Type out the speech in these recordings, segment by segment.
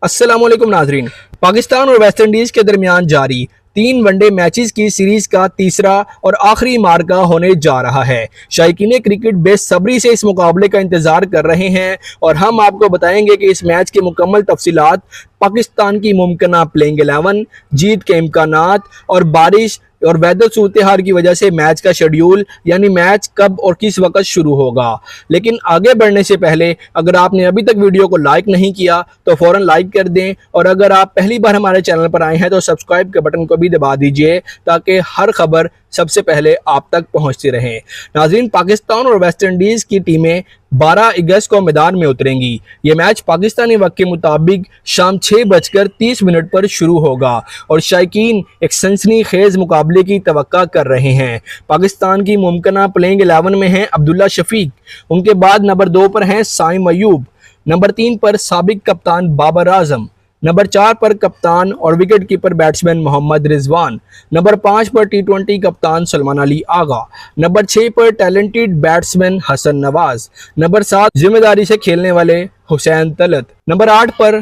अस्सलाम वालेकुम नाजरीन। पाकिस्तान और वेस्ट इंडीज के दरमियान जारी 3 वनडे मैचेस की सीरीज का तीसरा और आखिरी मार्का होने जा रहा है। शायकीन क्रिकेट बेसब्री से इस मुकाबले का इंतजार कर रहे हैं और हम आपको बताएंगे कि इस मैच की मुकम्मल तफसीलात, पाकिस्तान की मुमकिन प्लेइंग 11, जीत के इम्कानात और बारिश और वेदर सूरत हाल की वजह से मैच का शेड्यूल यानी मैच कब और किस वक्त शुरू होगा। लेकिन आगे बढ़ने से पहले अगर आपने अभी तक वीडियो को लाइक नहीं किया तो फौरन लाइक कर दें और अगर आप पहली बार हमारे चैनल पर आए हैं तो सब्सक्राइब के बटन को भी दबा दीजिए ताकि हर खबर सबसे पहले आप तक पहुंचती रहे। नाज़रीन, पाकिस्तान और वेस्ट इंडीज़ की टीमें 12 अगस्त को मैदान में उतरेंगी। ये मैच पाकिस्तानी वक्त के मुताबिक शाम 6:30 पर शुरू होगा और शायकीन एक सनसनीखेज मुकाबले की तवक्का कर रहे हैं। पाकिस्तान की मुमकिन प्लेइंग 11 में हैं अब्दुल्ला शफीक, उनके बाद नंबर 2 पर हैं साइम अयूब, नंबर 3 पर साबिक कप्तान बाबर आजम, नंबर 4 पर कप्तान और wicket keeper batsman Mohammad Rizwan, number 5 पर टी20 कप्तान सलमान अली आगा, नंबर 6 पर talented batsman Hasan Nawaz, number 7 जिम्मेदारी से खेलने वाले हुसैन तलत, नंबर 8 पर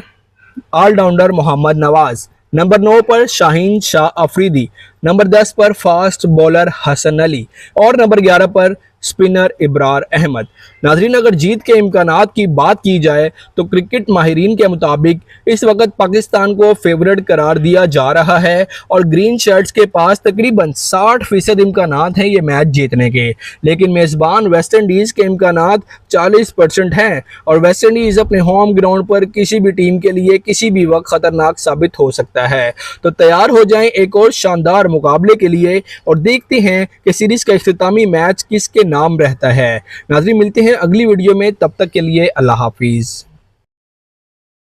ऑलराउंडर मोहम्मद नवाज, नंबर 9 पर शाहीन शाह अफरीदी, नंबर 10 पर फास्ट बॉलर हसन अली और नंबर 11 पर स्पिनर इब्रार अहमद। नाजरीन, अगर जीत के इम्कानात की बात की जाए तो क्रिकेट माहिरीन के मुताबिक इस वक्त पाकिस्तान को फेवरेट करार दिया जा रहा है और ग्रीन शर्ट्स के पास तकरीबन 60% इम्कानात हैं ये मैच जीतने के, लेकिन मेज़बान वेस्ट इंडीज़ के इम्कानात 40% हैं और वेस्ट इंडीज़ अपने होम ग्राउंड पर किसी भी टीम के लिए किसी भी वक्त ख़तरनाक साबित हो सकता है। तो तैयार हो जाएं एक और शानदार मुकाबले के लिए और देखते हैं कि सीरीज़ का इख्तितामी मैच किसके नाम रहता है। नाज़रीन, मिलते हैं अगली वीडियो में, तब तक के लिए अल्लाह हाफिज़।